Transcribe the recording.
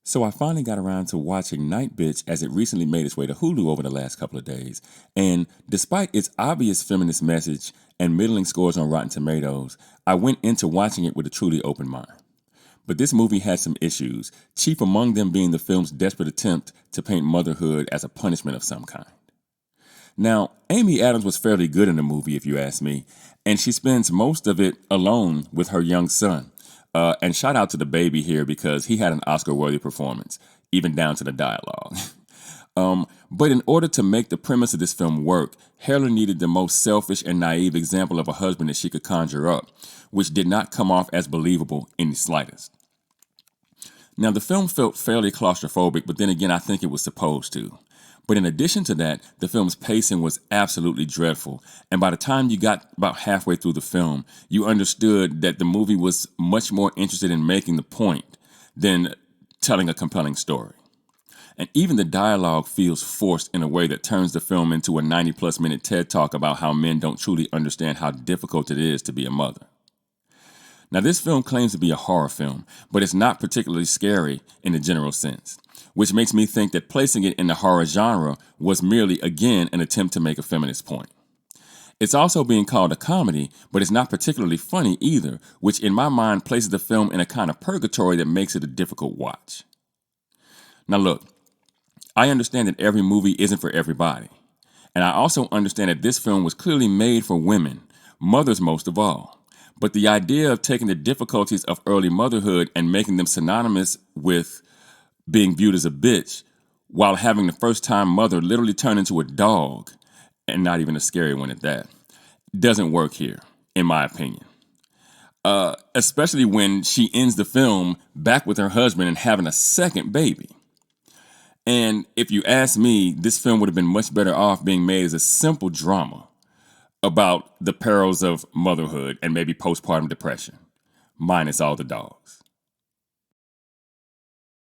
So I finally got around to watching Nightbitch as it recently made its way to Hulu over the last couple of days. And despite its obvious feminist message and middling scores on Rotten Tomatoes, I went into watching it with a truly open mind. But this movie has some issues, chief among them being the film's desperate attempt to paint motherhood as a punishment of some kind. Now, Amy Adams was fairly good in the movie, if you ask me, and she spends most of it alone with her young son. And shout out to the baby here because he had an Oscar-worthy performance, even down to the dialogue. But in order to make the premise of this film work, Heller needed the most selfish and naive example of a husband that she could conjure up, which did not come off as believable in the slightest. Now, the film felt fairly claustrophobic, but then again, I think it was supposed to. But in addition to that, the film's pacing was absolutely dreadful. And by the time you got about halfway through the film, you understood that the movie was much more interested in making the point than telling a compelling story. And even the dialogue feels forced in a way that turns the film into a 90-plus minute TED Talk about how men don't truly understand how difficult it is to be a mother. Now, this film claims to be a horror film, but it's not particularly scary in the general sense, which makes me think that placing it in the horror genre was merely, again, an attempt to make a feminist point. It's also being called a comedy, but it's not particularly funny either, which in my mind places the film in a kind of purgatory that makes it a difficult watch. Now look, I understand that every movie isn't for everybody, and I also understand that this film was clearly made for women, mothers most of all. But the idea of taking the difficulties of early motherhood and making them synonymous with being viewed as a bitch while having the first-time mother literally turn into a dog, and not even a scary one at that, doesn't work here, in my opinion. Especially when she ends the film back with her husband and having a second baby. And if you ask me, this film would have been much better off being made as a simple drama about the perils of motherhood and maybe postpartum depression, minus all the dogs.